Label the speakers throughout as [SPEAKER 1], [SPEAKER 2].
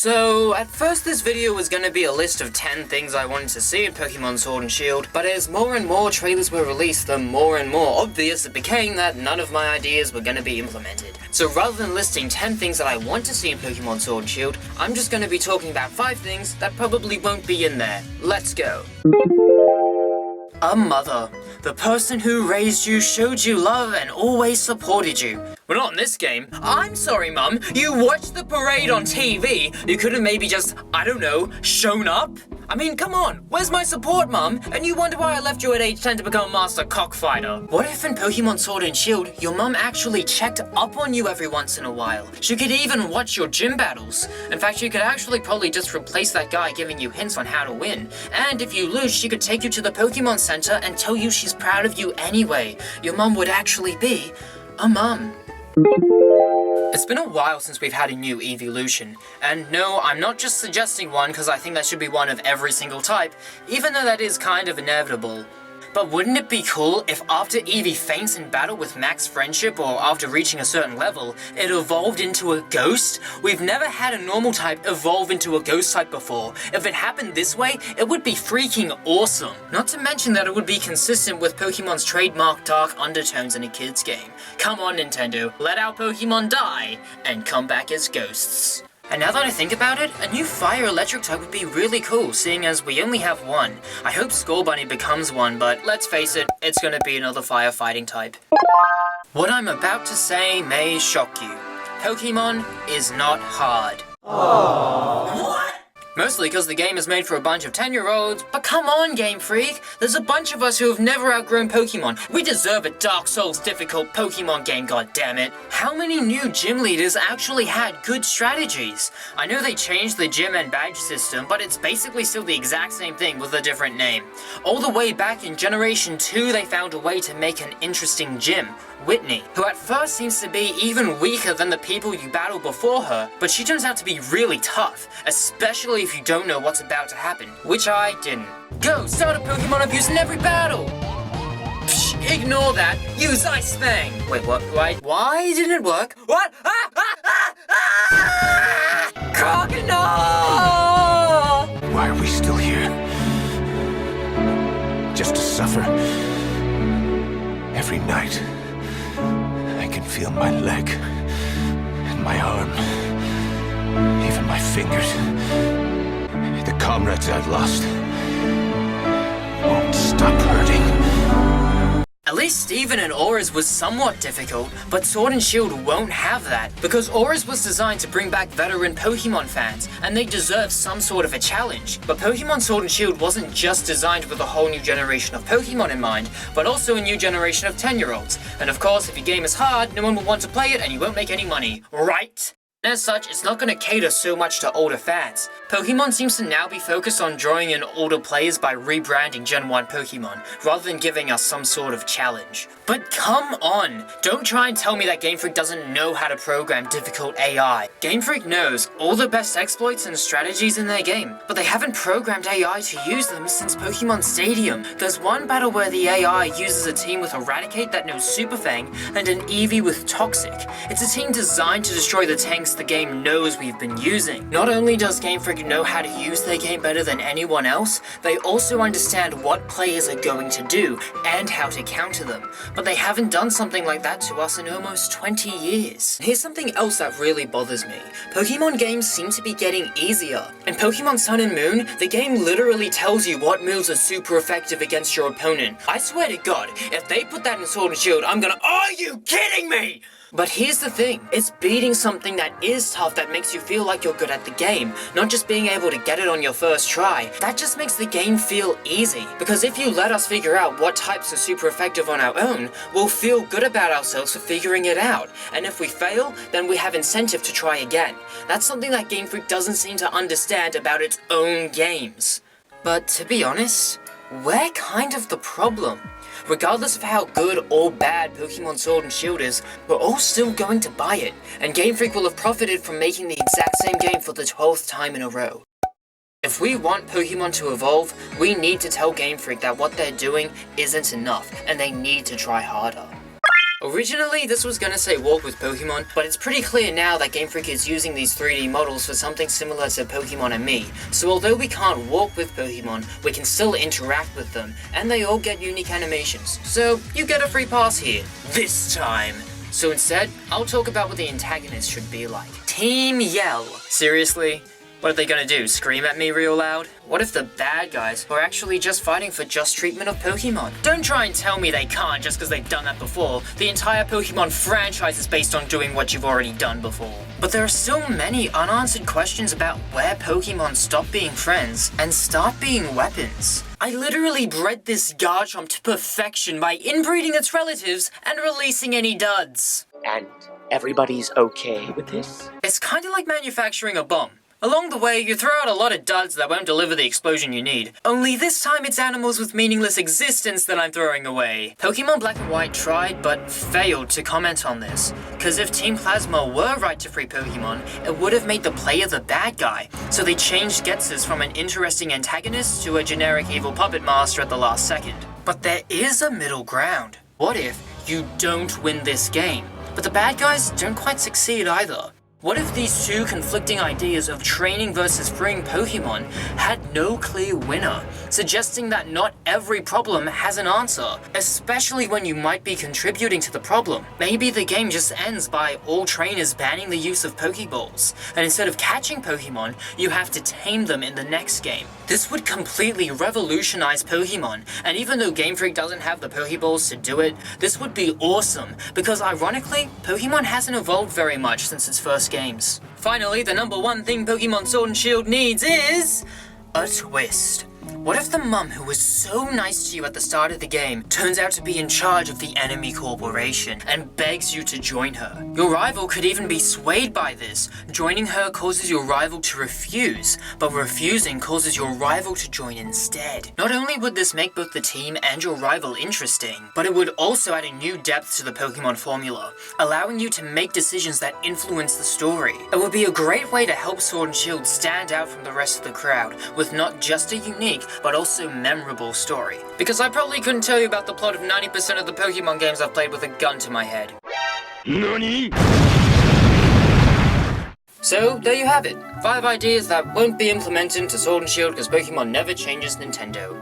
[SPEAKER 1] So, at first this video was gonna be a list of 10 things I wanted to see in Pokemon Sword and Shield, but as more and more trailers were released, the more and more obvious it became that none of my ideas were gonna be implemented. So rather than listing 10 things that I want to see in Pokemon Sword and Shield, I'm just gonna be talking about 5 things that probably won't be in there. Let's go. A mother. The person who raised you, showed you love, and always supported you. Well, not in this game. I'm sorry, Mum. You watched the parade on TV. You could have maybe just, I don't know, shown up? I mean, come on. Where's my support, Mum? And you wonder why I left you at age 10 to become a master cockfighter. What if in Pokemon Sword and Shield, your mum actually checked up on you every once in a while? She could even watch your gym battles. In fact, she could actually probably just replace that guy giving you hints on how to win. And if you lose, she could take you to the Pokemon Center and tell you she's proud of you anyway. Your mum would actually be a mum. It's been a while since we've had a new evolution, and no, I'm not just suggesting one because I think that should be one of every single type, even though that is kind of inevitable. But wouldn't it be cool if after Eevee faints in battle with Max Friendship or after reaching a certain level, it evolved into a ghost? We've never had a normal type evolve into a ghost type before. If it happened this way, it would be freaking awesome. Not to mention that it would be consistent with Pokemon's trademark dark undertones in a kid's game. Come on, Nintendo, let our Pokemon die and come back as ghosts. And now that I think about it, a new fire electric type would be really cool, seeing as we only have one. I hope Scorbunny becomes one, but let's face it, it's gonna be another firefighting type. What I'm about to say may shock you. Pokemon is not hard. Aww. What? Mostly because the game is made for a bunch of 10-year-olds, but come on, Game Freak! There's a bunch of us who have never outgrown Pokemon. We deserve a Dark Souls difficult Pokemon game, goddammit. How many new gym leaders actually had good strategies? I know they changed the gym and badge system, but it's basically still the exact same thing with a different name. All the way back in Generation 2, they found a way to make an interesting gym. Whitney, who at first seems to be even weaker than the people you battled before her, but she turns out to be really tough, especially if you don't know what's about to happen, which I didn't. Go, start a Pokemon abuse in every battle! Psh, ignore that, use Ice Fang! Wait, what? Why didn't it work? What? Croconaw!
[SPEAKER 2] Why are we still here? Just to suffer? Every night, I can feel my leg, and my arm, even my fingers. The comrades I've lost won't stop hurting.
[SPEAKER 1] At least Steven and Aura's was somewhat difficult, but Sword and Shield won't have that, because Aura's was designed to bring back veteran Pokemon fans, and they deserve some sort of a challenge. But Pokemon Sword and Shield wasn't just designed with a whole new generation of Pokemon in mind, but also a new generation of 10-year-olds. And of course, if your game is hard, no one will want to play it and you won't make any money, right? As such, it's not going to cater so much to older fans. Pokemon seems to now be focused on drawing in older players by rebranding Gen 1 Pokemon, rather than giving us some sort of challenge. But come on! Don't try and tell me that Game Freak doesn't know how to program difficult AI. Game Freak knows all the best exploits and strategies in their game, but they haven't programmed AI to use them since Pokemon Stadium. There's one battle where the AI uses a team with Eradicate that knows Super Fang, and an Eevee with Toxic. It's a team designed to destroy the tanks the game knows we've been using. Not only does Game Freak know how to use their game better than anyone else, they also understand what players are going to do and how to counter them. But they haven't done something like that to us in almost 20 years. Here's something else that really bothers me. Pokemon games seem to be getting easier. In Pokemon Sun and Moon, the game literally tells you what moves are super effective against your opponent. I swear to God, if they put that in Sword and Shield, I'm gonna— Are you kidding me? But here's the thing, it's beating something that is tough that makes you feel like you're good at the game, not just being able to get it on your first try. That just makes the game feel easy, because if you let us figure out what types are super effective on our own, we'll feel good about ourselves for figuring it out, and if we fail, then we have incentive to try again. That's something that Game Freak doesn't seem to understand about its own games. But to be honest, we're kind of the problem. Regardless of how good or bad Pokemon Sword and Shield is, we're all still going to buy it, and Game Freak will have profited from making the exact same game for the 12th time in a row. If we want Pokemon to evolve, we need to tell Game Freak that what they're doing isn't enough, and they need to try harder. Originally, this was gonna say walk with Pokemon, but it's pretty clear now that Game Freak is using these 3D models for something similar to Pokemon and me. So although we can't walk with Pokemon, we can still interact with them, and they all get unique animations. So you get a free pass here. This time. So instead, I'll talk about what the antagonist should be like. Team Yell. Seriously? What are they gonna do, scream at me real loud? What if the bad guys are actually just fighting for just treatment of Pokemon? Don't try and tell me they can't just because they've done that before. The entire Pokemon franchise is based on doing what you've already done before. But there are still many unanswered questions about where Pokemon stop being friends and start being weapons. I literally bred this Garchomp to perfection by inbreeding its relatives and releasing any duds.
[SPEAKER 3] And everybody's okay with this?
[SPEAKER 1] It's kinda like manufacturing a bomb. Along the way, you throw out a lot of duds that won't deliver the explosion you need. Only this time it's animals with meaningless existence that I'm throwing away. Pokemon Black and White tried, but failed to comment on this. Cause if Team Plasma were right to free Pokemon, it would have made the player the bad guy. So they changed Ghetsis from an interesting antagonist to a generic evil puppet master at the last second. But there is a middle ground. What if you don't win this game, but the bad guys don't quite succeed either? What if these two conflicting ideas of training versus freeing Pokemon had no clear winner, suggesting that not every problem has an answer, especially when you might be contributing to the problem? Maybe the game just ends by all trainers banning the use of Pokeballs, and instead of catching Pokemon, you have to tame them in the next game. This would completely revolutionize Pokemon, and even though Game Freak doesn't have the Pokeballs to do it, this would be awesome, because ironically, Pokemon hasn't evolved very much since its first games. Finally, the number one thing Pokemon Sword and Shield needs is a twist. What if the mum who was so nice to you at the start of the game turns out to be in charge of the enemy corporation and begs you to join her? Your rival could even be swayed by this. Joining her causes your rival to refuse, but refusing causes your rival to join instead. Not only would this make both the team and your rival interesting, but it would also add a new depth to the Pokemon formula, allowing you to make decisions that influence the story. It would be a great way to help Sword and Shield stand out from the rest of the crowd, with not just a unique, but also memorable story. Because I probably couldn't tell you about the plot of 90% of the Pokemon games I've played with a gun to my head.
[SPEAKER 2] NANI?
[SPEAKER 1] So, there you have it. 5 ideas that won't be implemented into Sword and Shield because Pokemon never changes Nintendo.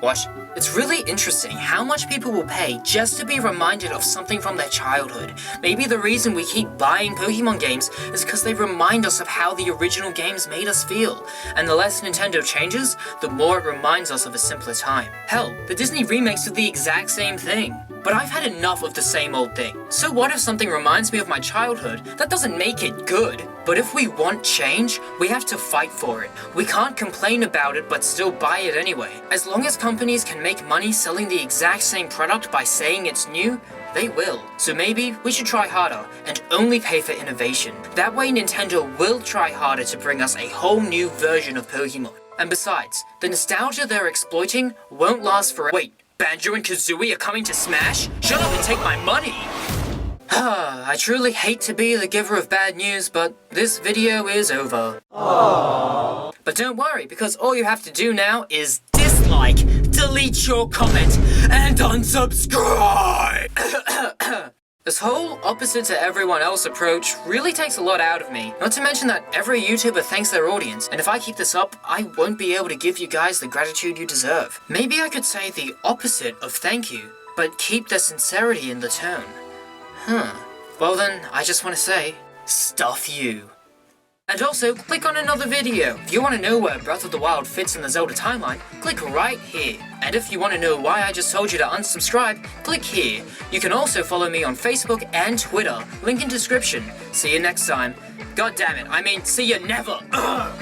[SPEAKER 1] What? It's really interesting how much people will pay just to be reminded of something from their childhood. Maybe the reason we keep buying Pokemon games is because they remind us of how the original games made us feel. And the less Nintendo changes, the more it reminds us of a simpler time. Hell, the Disney remakes do the exact same thing. But I've had enough of the same old thing. So what if something reminds me of my childhood? That doesn't make it good. But if we want change, we have to fight for it. We can't complain about it but still buy it anyway. As long as companies can make money selling the exact same product by saying it's new, they will. So maybe we should try harder and only pay for innovation. That way Nintendo will try harder to bring us a whole new version of Pokemon. And besides, the nostalgia they're exploiting won't last forever. Wait, Banjo and Kazooie are coming to Smash? Shut up and take my money! I truly hate to be the giver of bad news, but this video is over. Aww. But don't worry, because all you have to do now is dislike, delete your comment, and unsubscribe! This whole opposite to everyone else approach really takes a lot out of me. Not to mention that every YouTuber thanks their audience, and if I keep this up, I won't be able to give you guys the gratitude you deserve. Maybe I could say the opposite of thank you, but keep the sincerity in the tone. Well then, I just want to say, stuff you. And also, click on another video. If you want to know where Breath of the Wild fits in the Zelda timeline, click right here. And if you want to know why I just told you to unsubscribe, click here. You can also follow me on Facebook and Twitter, link in description. See you next time. God damn it, I mean, see you never! Ugh.